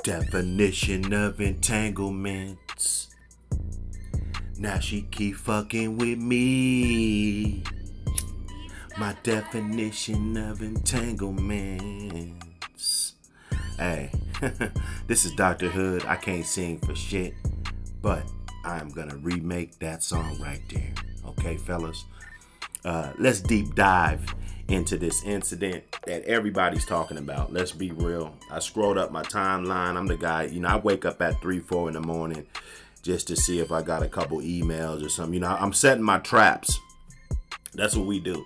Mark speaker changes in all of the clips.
Speaker 1: Definition of entanglements. Now she keep fucking with me. My definition of entanglements. Hey, this is Dr. Hood. I can't sing for shit, but I'm gonna remake that song right there. Okay, fellas? Let's deep dive into this incident that everybody's talking about. Let's be real. I scrolled up my timeline. I'm the guy, I wake up at 3, 4 in the morning just to see if I got a couple emails or something. I'm setting my traps. That's what we do.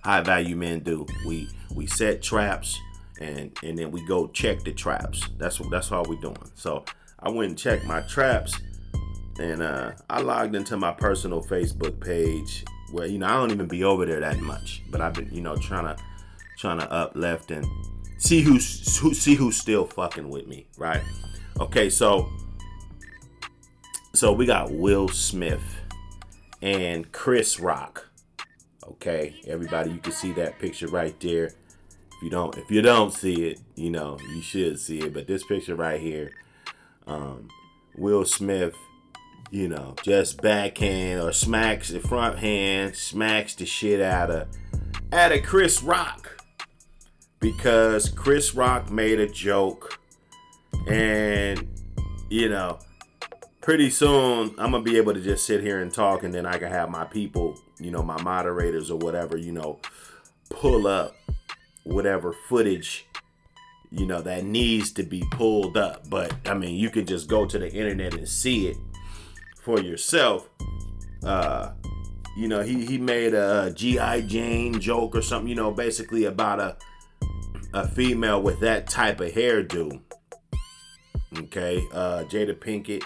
Speaker 1: High value men do. We set traps and then we go check the traps. That's all we doing. So I went and checked my traps, and I logged into my personal Facebook page where I don't even be over there that much, but I've been trying to up left and see who's still fucking with me, right? Okay, so we got Will Smith and Chris Rock. Okay, everybody, you can see that picture right there. If you don't see it, you should see it. But this picture right here, Will Smith, just backhand or smacks the front hand, smacks the shit out of Chris Rock, because Chris Rock made a joke, and pretty soon I'm gonna be able to just sit here and talk, and then I can have my people, my moderators or whatever, pull up whatever footage that needs to be pulled up. But I mean, you could just go to the internet and see it for yourself. He made a G.I. Jane joke or something, basically about a female with that type of hairdo. Okay, Jada Pinkett,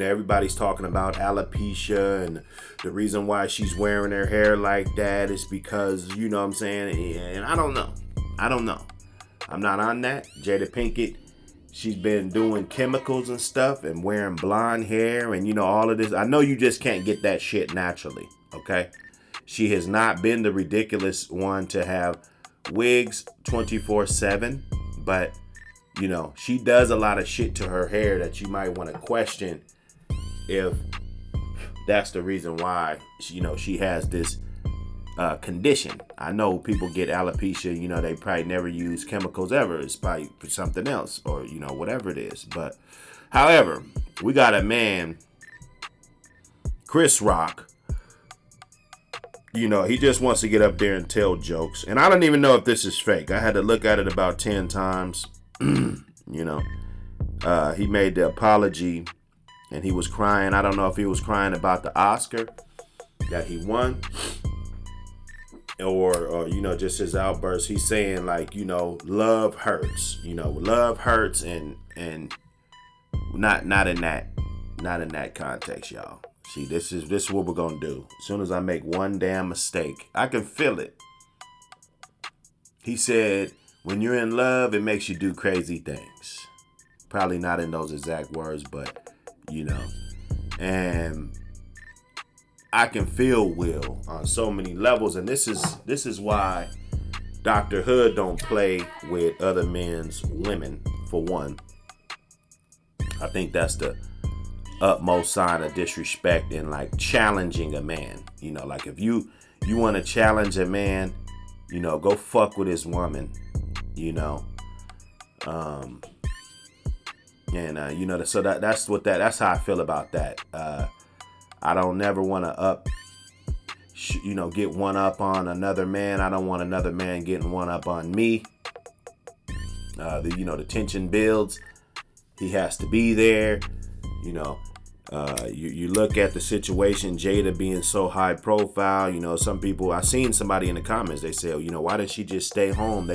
Speaker 1: everybody's talking about alopecia, and the reason why she's wearing her hair like that is because, what I'm saying, and I don't know. I'm not on that. Jada Pinkett, she's been doing chemicals and stuff and wearing blonde hair and, all of this. I know you just can't get that shit naturally, okay? She has not been the ridiculous one to have wigs 24/7, but, she does a lot of shit to her hair that you might want to question if that's the reason why, she has this condition. I know people get alopecia, they probably never use chemicals ever. It's probably for something else or, whatever it is. But however, we got a man, Chris Rock, he just wants to get up there and tell jokes. And I don't even know if this is fake. I had to look at it about 10 times. He made the apology and he was crying. I don't know if he was crying about the Oscar that he won, or just his outburst. He's saying love hurts, love hurts, and not in that context, y'all. See, this is what we're gonna do. As soon as I make one damn mistake, I can feel it. He said, when you're in love, it makes you do crazy things. Probably not in those exact words, but and I can feel Will on so many levels, and this is why Dr. Hood don't play with other men's women. For one, I think that's the utmost sign of disrespect and challenging a man. If you want to challenge a man, go fuck with his woman. So that's how I feel about that. I don't never want to get one up on another man. I don't want another man getting one up on me. The tension builds. He has to be there. You look at the situation, Jada being so high profile. Some people, I seen somebody in the comments, they say, why didn't she just stay home?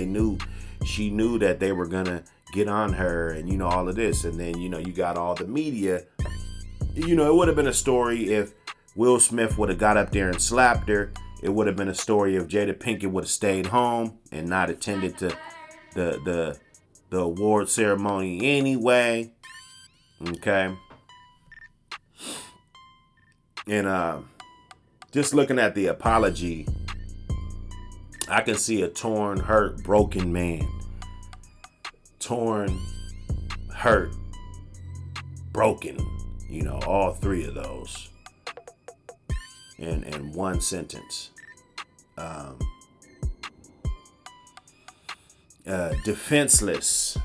Speaker 1: She knew that they were gonna get on her and all of this, and then you got all the media. It would have been a story if Will Smith would have got up there and slapped her. It would have been a story if Jada Pinkett would have stayed home and not attended to the award ceremony anyway. Okay. And just looking at the apology, I can see a torn, hurt, broken man. Torn, hurt, broken. You know, all three of those in one sentence. Defenseless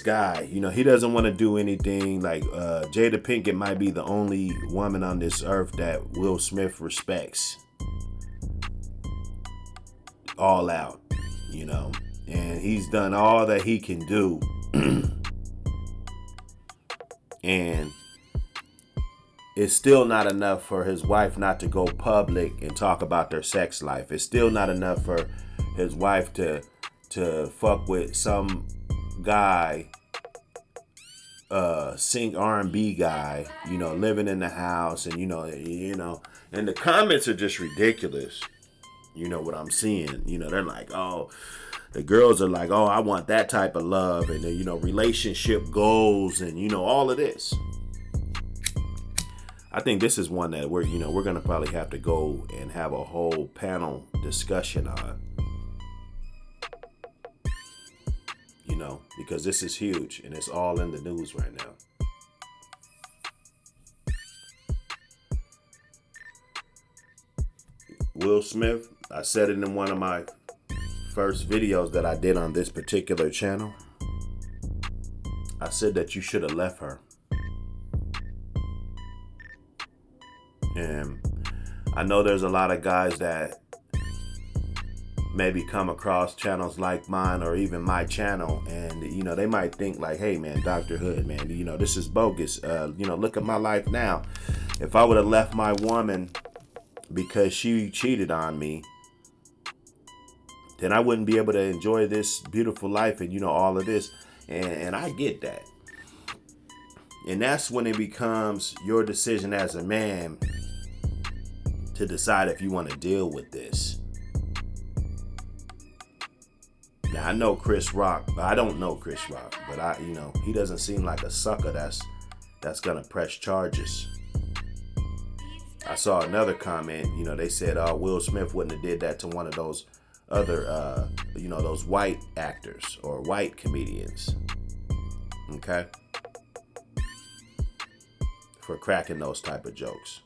Speaker 1: guy. You know, he doesn't want to do anything. Like Jada Pinkett might be the only woman on this earth that Will Smith respects all out, you know, and he's done all that he can do. And it's still not enough for his wife not to go public and talk about their sex life. It's still not enough for his wife to fuck with some guy, sing R&B guy, you know, living in the house, and you know, and the comments are just ridiculous. You know what I'm seeing? You know, they're like, oh, the girls are like, oh, I want that type of love, and you know, relationship goals, and you know, all of this. I think this is one that we're gonna probably have to go and have a whole panel discussion on. You know, because this is huge and it's all in the news right now. Will Smith, I said it in one of my first videos that I did on this particular channel. I said that you should have left her. And I know there's a lot of guys that maybe come across channels like mine or even my channel, and you know, they might think like, hey man, Dr. Hood, man, you know, this is bogus. You know, look at my life now. If I would have left my woman because she cheated on me, then I wouldn't be able to enjoy this beautiful life and you know, all of this. And I get that. And that's when it becomes your decision as a man to decide if you want to deal with this. Now, I know Chris Rock, but I don't know Chris Rock, but you know, he doesn't seem like a sucker that's gonna press charges. I saw another comment, you know, they said, Will Smith wouldn't have did that to one of those other, you know, those white actors or white comedians, okay, for cracking those type of jokes.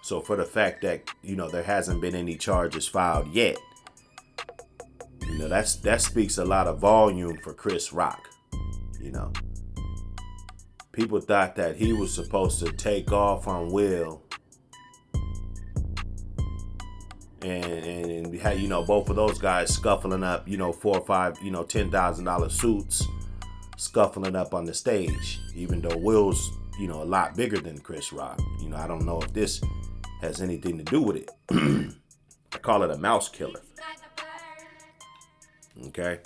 Speaker 1: So for the fact that, you know, there hasn't been any charges filed yet, you know, that speaks a lot of volume for Chris Rock. You know, people thought that he was supposed to take off on Will, and we had, you know, both of those guys scuffling up, you know, $4 or $5, you know, $10,000 suits, scuffling up on the stage, even though Will's, you know, a lot bigger than Chris Rock. You know, I don't know if this has anything to do with it. I call it a mouse killer. Okay?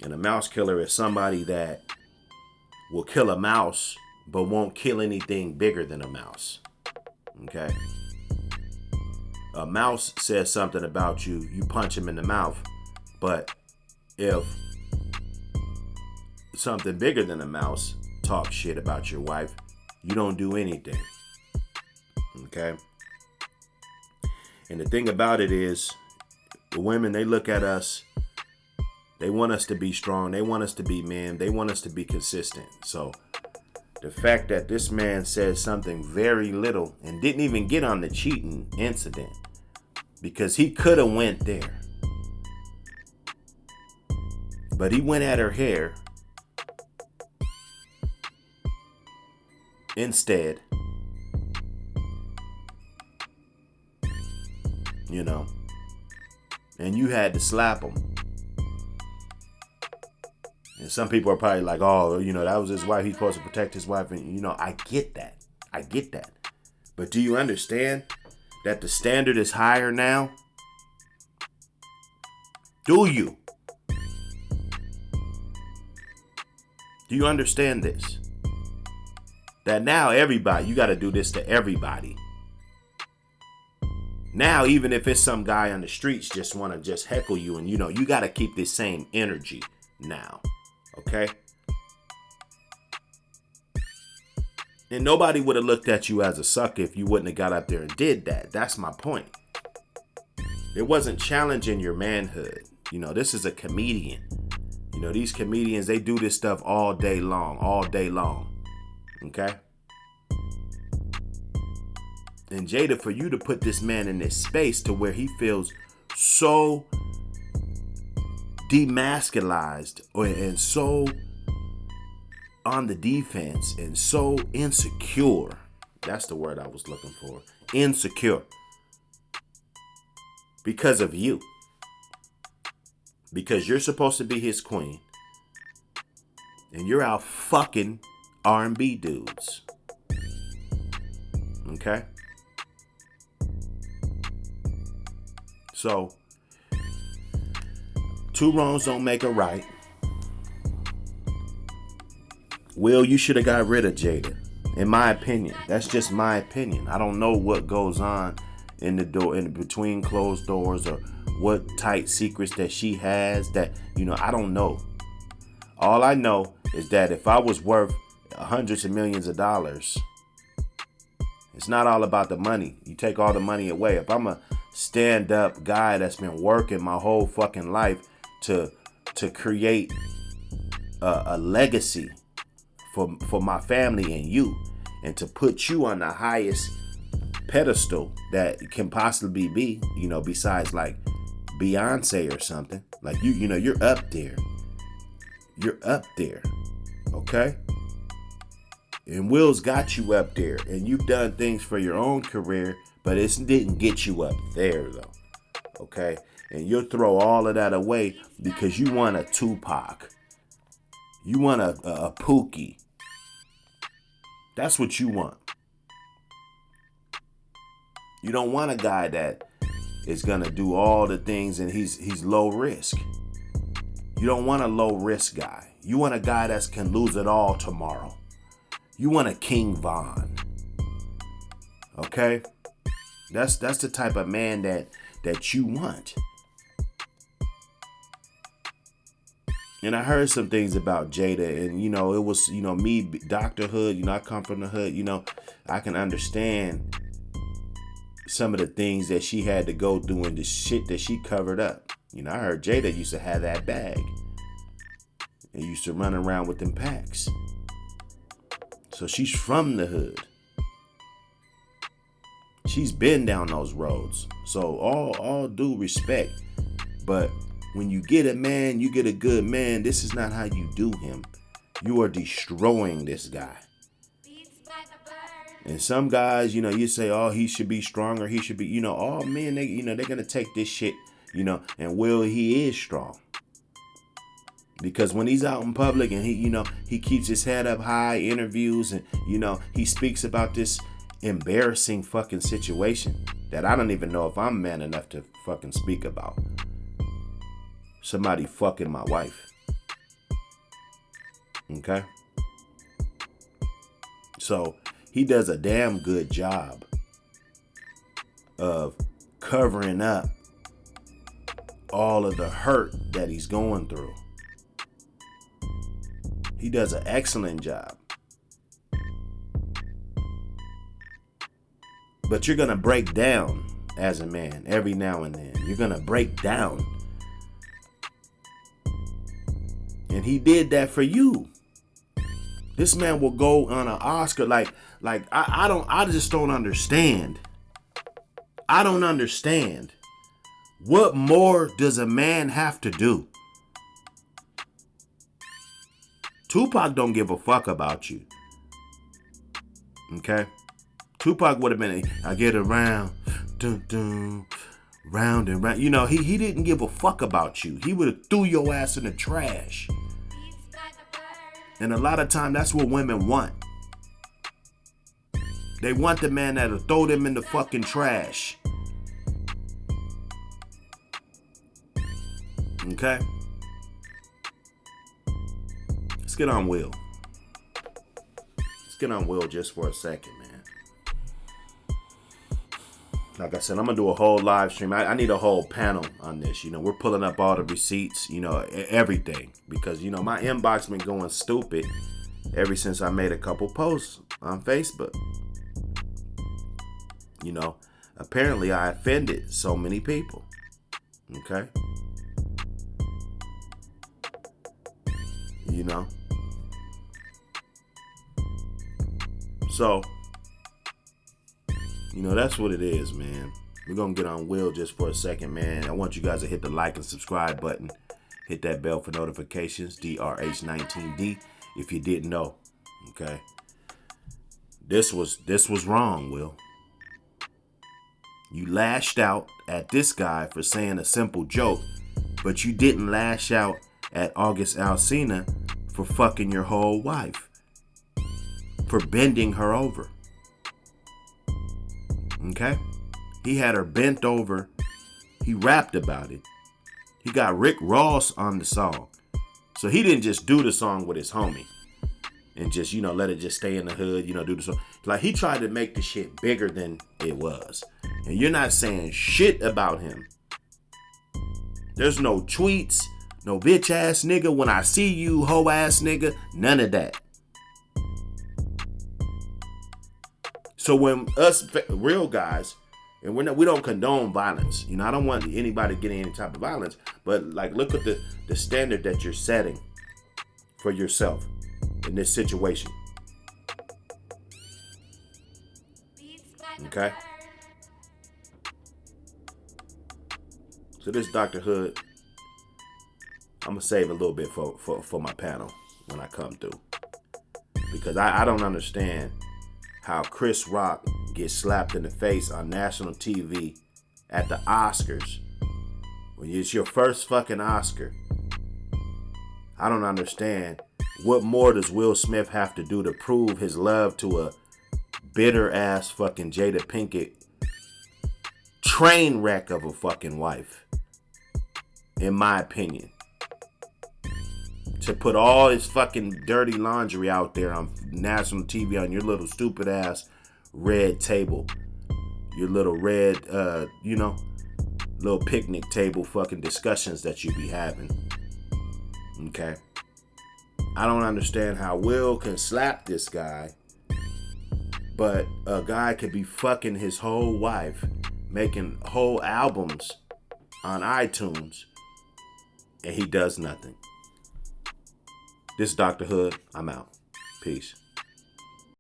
Speaker 1: And a mouse killer is somebody that will kill a mouse but won't kill anything bigger than a mouse. Okay? A mouse says something about you, you punch him in the mouth. But if something bigger than a mouse talks shit about your wife, you don't do anything. Okay? And the thing about it is, the women, they look at us, they want us to be strong, they want us to be men, they want us to be consistent. So the fact that this man said something very little and didn't even get on the cheating incident, because he could have went there, but he went at her hair instead. You know, and you had to slap him. And some people are probably like, oh, you know, that was his wife, he's supposed to protect his wife. And you know, I get that. But do you understand that the standard is higher now? Do you? Do you understand this? That now everybody, you got to do this to everybody. Now, even if it's some guy on the streets just want to just heckle you, and you know, you got to keep this same energy now. Okay? And nobody would have looked at you as a sucker if you wouldn't have got up there and did that. That's my point. It wasn't challenging your manhood. You know, this is a comedian. You know, these comedians, they do this stuff all day long. Okay? And Jada, for you to put this man in this space to where he feels so demasculized and so on the defense and so insecure. That's the word I was looking for. Insecure. Because of you. Because you're supposed to be his queen. And you're out fucking R&B dudes. Okay? So, two wrongs don't make a right. Will, you should have got rid of Jada. In my opinion. That's just my opinion. I don't know what goes on in the door, in between closed doors, or what tight secrets that she has that, I don't know. All I know is that if I was worth hundreds of millions of dollars, it's not all about the money. You take all the money away. If I'm a stand-up guy that's been working my whole fucking life to create a legacy for my family and you, and to put you on the highest pedestal that can possibly be, besides like Beyonce or something, like you're up there. You're up there. Okay? And Will's got you up there, and you've done things for your own career, but it didn't get you up there though. Okay? And you'll throw all of that away because you want a Tupac. You want a Pookie. That's what you want. You don't want a guy that is gonna do all the things and he's low risk. You don't want a low risk guy. You want a guy that can lose it all tomorrow. You want a King Von. Okay? That's the type of man that you want. And I heard some things about Jada, and it was, me, Dr. Hood, I come from the hood, I can understand some of the things that she had to go through and the shit that she covered up. I heard Jada used to have that bag and used to run around with them packs. So she's from the hood. She's been down those roads. So all due respect, but when you get a man, you get a good man. This is not how you do him. You are destroying this guy. And some guys, you say, oh, he should be stronger. He should be, all men, they're going to take this shit, and Will, he is strong. Because when he's out in public and he keeps his head up high, interviews, and, he speaks about this embarrassing fucking situation that I don't even know if I'm man enough to fucking speak about. Somebody fucking my wife. Okay? So he does a damn good job of covering up all of the hurt that he's going through. He does an excellent job. But you're going to break down as a man every now and then. You're going to break down. And he did that for you. This man will go on an Oscar I just don't understand. I don't understand. What more does a man have to do? Tupac don't give a fuck about you. Okay? Tupac would have been, I get around, dun, dun, round and round. He didn't give a fuck about you. He would have threw your ass in the trash. And a lot of time, that's what women want. They want the man that'll throw them in the fucking trash. Okay? Let's get on Will. Let's get on Will just for a second, man. Like I said, I'm going to do a whole live stream. I need a whole panel on this. We're pulling up all the receipts, everything. Because, my inbox been going stupid ever since I made a couple posts on Facebook. Apparently I offended so many people. Okay? You know? So, you know, that's what it is, man. We're going to get on Will just for a second, man. I want you guys to hit the like and subscribe button. Hit that bell for notifications, H19D, if you didn't know. Okay? This was wrong, Will. You lashed out at this guy for saying a simple joke, but you didn't lash out at August Alsina for fucking your whole wife, for bending her over. Okay? He had her bent over. He rapped about it. He got Rick Ross on the song. So he didn't just do the song with his homie and just, you know, let it just stay in the hood, you know, do the song. Like, he tried to make the shit bigger than it was. And you're not saying shit about him. There's no tweets, no bitch ass nigga, when I see you, hoe ass nigga, none of that. So when us real guys, and we don't condone violence. You know, I don't want anybody getting any type of violence, but like, look at the standard that you're setting for yourself in this situation. Okay? So this Dr. Hood, I'm going to save a little bit for my panel when I come through. Because I don't understand how Chris Rock gets slapped in the face on national TV at the Oscars when it's your first fucking Oscar. I don't understand. What more does Will Smith have to do to prove his love to a bitter ass fucking Jada Pinkett train wreck of a fucking wife? In my opinion. To put all his fucking dirty laundry out there on national TV on your little stupid ass red table. Your little red, you know, little picnic table fucking discussions that you be having. Okay? I don't understand how Will can slap this guy, but a guy could be fucking his whole wife, making whole albums on iTunes, and he does nothing. This is Dr. Hood. I'm out. Peace.